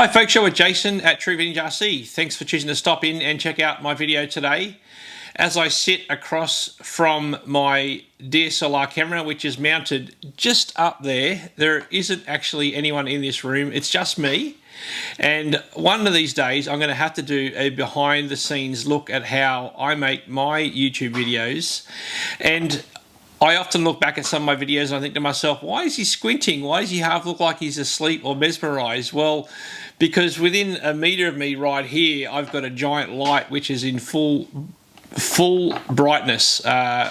Hi folks, you're with Jason at True Vintage RC. Thanks for choosing to stop in and check out my video today. As I sit across from my DSLR camera, which is mounted just up there, there isn't actually anyone in this room, it's just me. And one of these days I'm going to have to do a behind the scenes look at how I make my YouTube videos. And I often look back at some of my videos and I think to myself, why is he squinting? Why does he half look like he's asleep or mesmerized? Well, because within a meter of me right here, I've got a giant light which is in full brightness,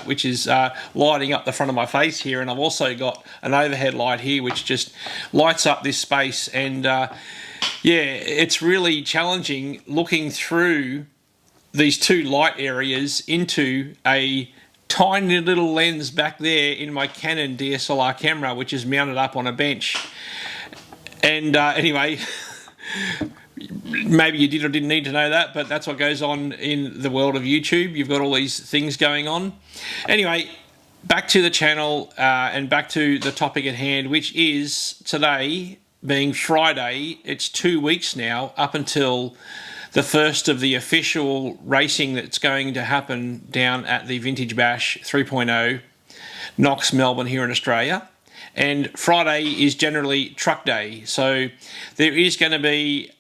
which is lighting up the front of my face here. And I've also got an overhead light here which just lights up this space. And yeah, it's really challenging looking through these two light areas into a tiny little lens back there in my Canon DSLR camera, which is mounted up on a bench. And anyway, maybe you did or didn't need to know that, but that's what goes on in the world of YouTube. You've got all these things going on. Anyway, back to the channel and back to the topic at hand, which is today being Friday. It's 2 weeks now up until the first of the official racing that's going to happen down at the Vintage Bash 3.0, KNOX Melbourne here in Australia. And Friday is generally truck day. So there is going to be,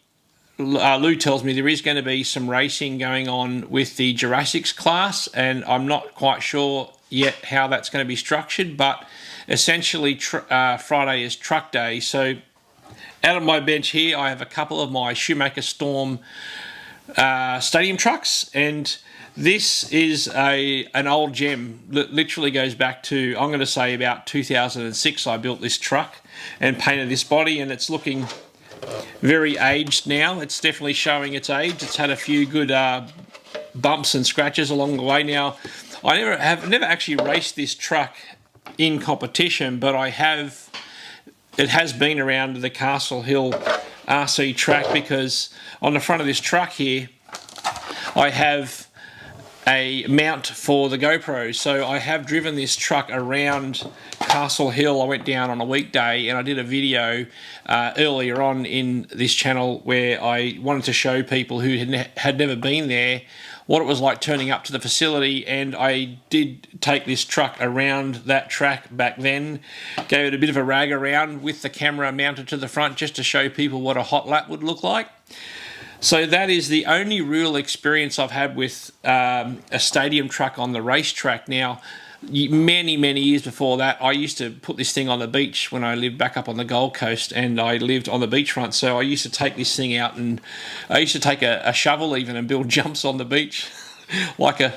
Lou tells me there is going to be some racing going on with the Jurassics class, and I'm not quite sure yet how that's going to be structured, but essentially Friday is truck day. So out of my bench here, I have a couple of my Shoemaker Storm stadium trucks, and this is an old gem that literally goes back to, I'm going to say, about 2006. I built this truck and painted this body, and it's looking very aged now. It's definitely showing its age. It's had a few good bumps and scratches along the way. Now, I have never actually raced this truck in competition, but I have. It has been around the Castle Hill RC track, because on the front of this truck here I have a mount for the GoPro. So I have driven this truck around Castle Hill. I went down on a weekday and I did a video earlier on in this channel where I wanted to show people who had never been there what it was like turning up to the facility, and I did take this truck around that track back then, gave it a bit of a rag around with the camera mounted to the front just to show people what a hot lap would look like. So that is the only real experience I've had with a stadium truck on the racetrack. Now, many years before that, I used to put this thing on the beach when I lived back up on the Gold Coast, and I lived on the beachfront. So I used to take this thing out, and I used to take a shovel even and build jumps on the beach like a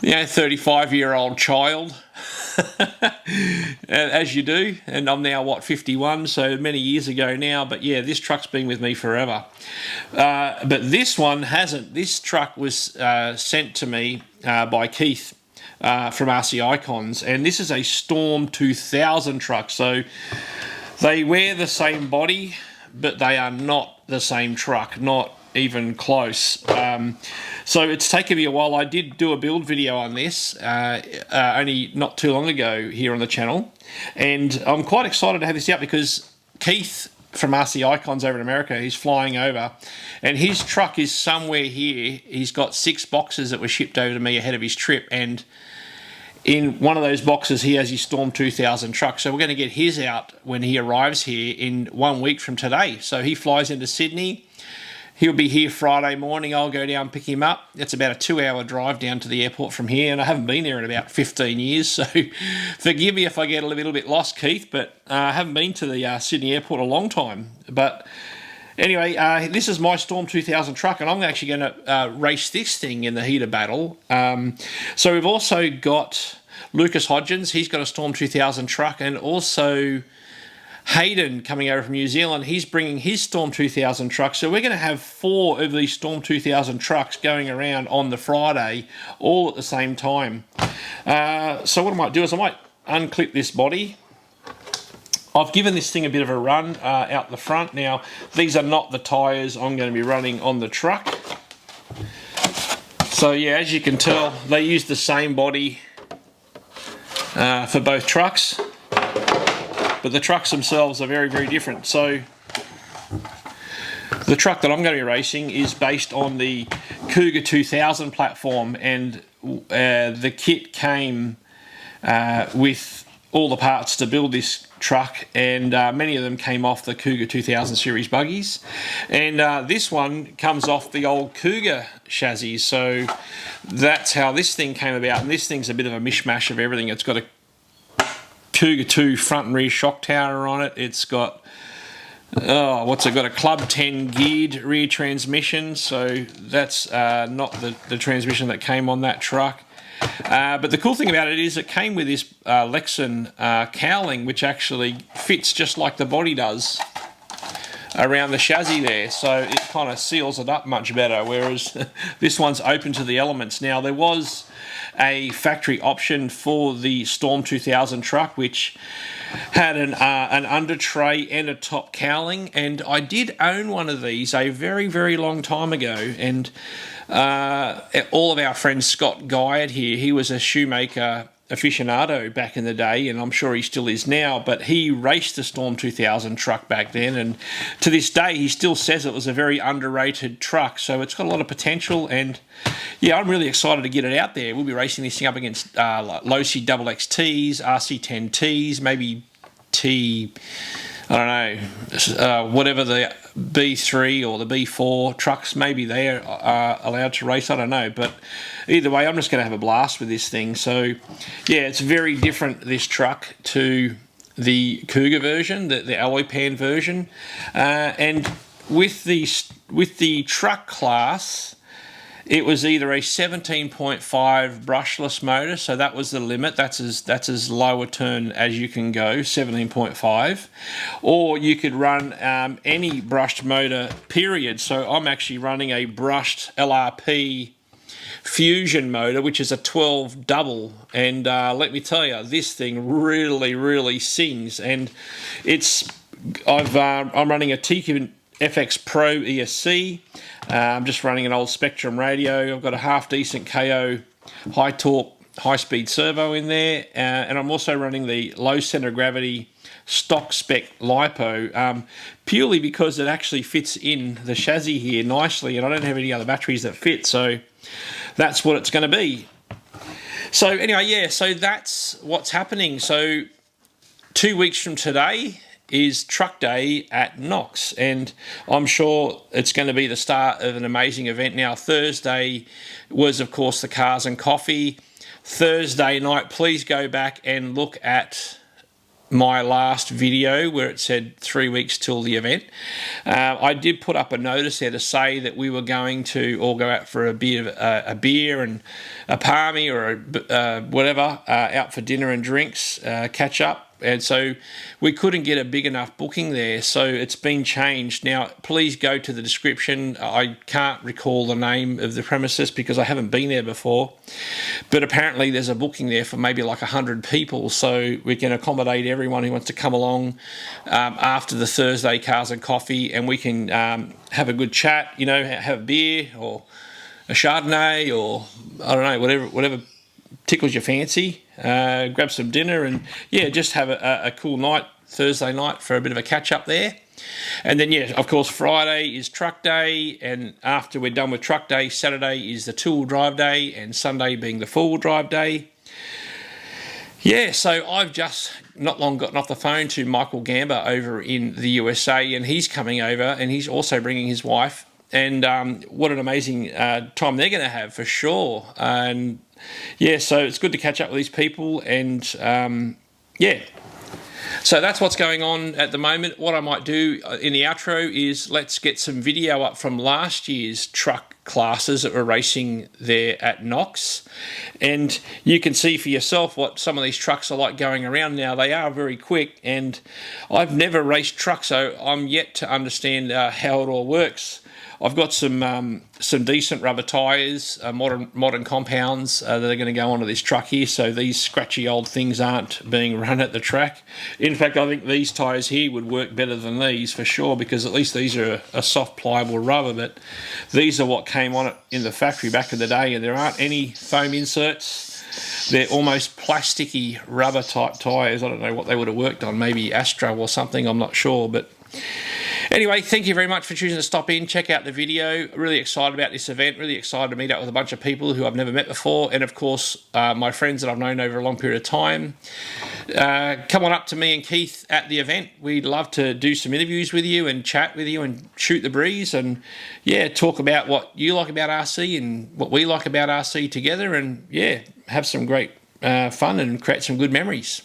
35-year-old child, as you do. And I'm now, what, 51, so many years ago now. But yeah, this truck's been with me forever. But this one hasn't. This truck was sent to me by Keith from RC Icons, and this is a Storm 2000 truck. So they wear the same body, but they are not the same truck, not even close. So it's taken me a while. I did do a build video on this only not too long ago here on the channel, and I'm quite excited to have this out because Keith from RC Icons over in America, he's flying over, and his truck is somewhere here. He's got 6 boxes that were shipped over to me ahead of his trip, and in one of those boxes he has his Storm 2000 truck. So we're going to get his out when he arrives here in 1 week from today. So he flies into Sydney. He'll be here Friday morning. I'll go down and pick him up. It's about a 2-hour drive down to the airport from here, and I haven't been there in about 15 years, so forgive me if I get a little bit lost, Keith, but I haven't been to the Sydney airport a long time. But anyway, this is my Storm 2000 truck, and I'm actually going to race this thing in the heat of battle. So we've also got Lucas Hodgins. He's got a Storm 2000 truck, and also Hayden coming over from New Zealand. He's bringing his Storm 2000 truck. So we're going to have 4 of these Storm 2000 trucks going around on the Friday, all at the same time. So what I might do is I might unclip this body. I've given this thing a bit of a run out the front. Now, these are not the tyres I'm going to be running on the truck. So yeah, as you can tell, they use the same body for both trucks, but the trucks themselves are very different. So The truck that I'm going to be racing is based on the Cougar 2000 platform, and the kit came with all the parts to build this truck, and many of them came off the Cougar 2000 series buggies, and this one comes off the old Cougar chassis. So that's how this thing came about, and this thing's a bit of a mishmash of everything. It's got a Cougar 2 front and rear shock tower on it. It's got what's it got? A Club 10 geared rear transmission, so that's not the transmission that came on that truck. But the cool thing about it is it came with this Lexan cowling, which actually fits just like the body does around the chassis there, so it kind of seals it up much better, whereas this one's open to the elements. Now, there was a factory option for the Storm 2000 truck, which had an under tray and a top cowling, and I did own one of these a very, very long time ago, and all of our friend Scott Guyatt here, he was a shoemaker aficionado back in the day, and I'm sure he still is now, but he raced the Storm 2000 truck back then, and to this day he still says it was a very underrated truck, so it's got a lot of potential, and yeah, I'm really excited to get it out there. We'll be racing this thing up against Losi XXTs, RC10Ts, maybe I don't know, whatever the B3 or the B4 trucks, maybe they're allowed to race, I don't know, but either way, I'm just going to have a blast with this thing. So yeah, it's very different, this truck, to the Cougar version, the alloy pan version, and with the truck class, it was either a 17.5 brushless motor, so that was the limit. That's as low a turn as you can go, 17.5, or you could run any brushed motor, period. So I'm actually running a brushed LRP Fusion motor, which is a 12 double, and let me tell you, this thing really sings. And I'm running a Tiki FX Pro ESC. I'm just running an old Spectrum radio. I've got a half decent KO high torque, high speed servo in there, and I'm also running the low center of gravity stock spec LiPo, purely because it actually fits in the chassis here nicely, and I don't have any other batteries that fit, so that's what it's going to be. So anyway, yeah, so that's what's happening. So 2 weeks from today is truck day at KNOX, and I'm sure it's going to be the start of an amazing event. Now, Thursday was, of course, the cars and coffee. Thursday night, please go back and look at my last video where it said 3 weeks till the event. I did put up a notice there to say that we were going to all go out for a beer and a palmy or whatever, out for dinner and drinks, catch up. And so we couldn't get a big enough booking there, so it's been changed. Now, please go to the description. I can't recall the name of the premises because I haven't been there before, but apparently there's a booking there for maybe like 100 people, so we can accommodate everyone who wants to come along after the Thursday cars and coffee, and we can have a good chat, you know, have a beer or a Chardonnay or I don't know, whatever tickles your fancy, grab some dinner, and yeah, just have a cool night Thursday night for a bit of a catch up there. And then yeah, of course, Friday is truck day, and after we're done with truck day, Saturday is the two-wheel drive day, and Sunday being the four-wheel drive day. Yeah, so I've just not long gotten off the phone to Michael Gamba over in the USA, and he's coming over, and he's also bringing his wife, and what an amazing time they're going to have for sure. And yeah, so it's good to catch up with these people, and yeah, so that's what's going on at the moment. What I might do in the outro is let's get some video up from last year's truck classes that were racing there at KNOX, and you can see for yourself what some of these trucks are like going around. Now, they are very quick, and I've never raced trucks, so I'm yet to understand how it all works. I've got some decent rubber tyres, modern compounds that are going to go onto this truck here, so these scratchy old things aren't being run at the track. In fact, I think these tyres here would work better than these for sure, because at least these are a soft, pliable rubber, but these are what came on it in the factory back in the day, and there aren't any foam inserts. They're almost plasticky rubber type tyres. I don't know what they would have worked on, maybe Astra or something, I'm not sure, but Anyway, thank you very much for choosing to stop in, check out the video. Really excited about this event, really excited to meet up with a bunch of people who I've never met before, and of course, my friends that I've known over a long period of time. Come on up to me and Keith at the event. We'd love to do some interviews with you and chat with you and shoot the breeze and, yeah, talk about what you like about RC and what we like about RC together and, yeah, have some great fun and create some good memories.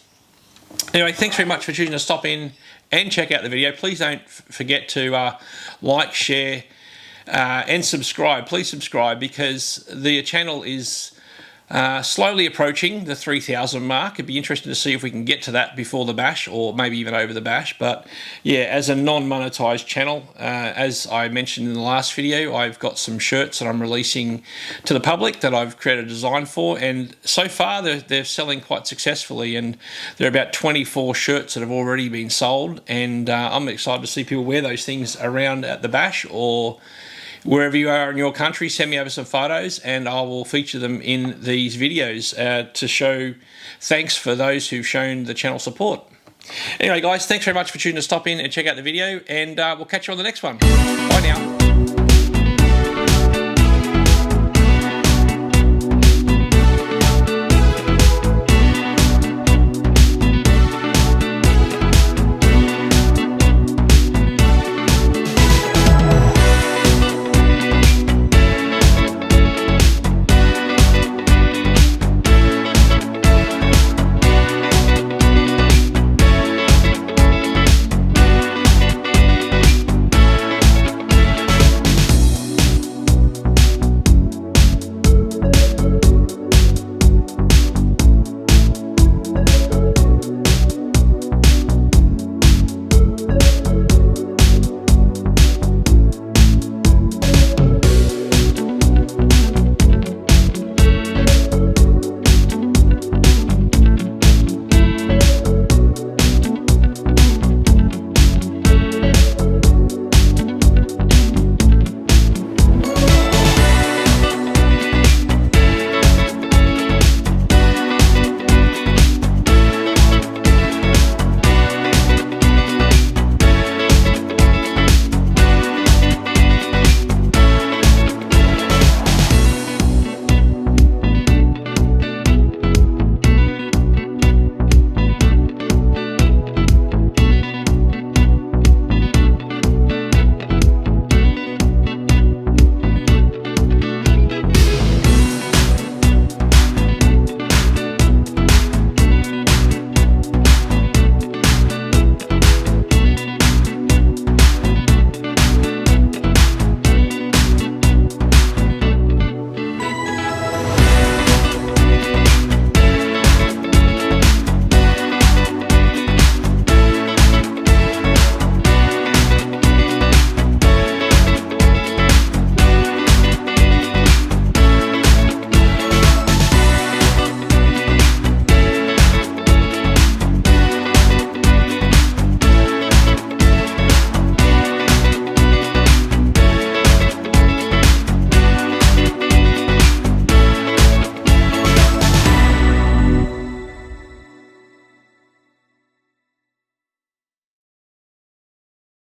Anyway, thanks very much for choosing to stop in and check out the video. Please don't forget to like, share, and subscribe. Please subscribe, because the channel is slowly approaching the 3,000 mark. It'd be interesting to see if we can get to that before the bash, or maybe even over the bash. But yeah, as a non-monetized channel, as I mentioned in the last video, I've got some shirts that I'm releasing to the public that I've created a design for, and so far they're selling quite successfully, and there are about 24 shirts that have already been sold, and I'm excited to see people wear those things around at the bash or wherever you are in your country. Send me over some photos and I will feature them in these videos to show thanks for those who've shown the channel support. Anyway guys, thanks very much for choosing to stop in and check out the video, and we'll catch you on the next one. Bye now.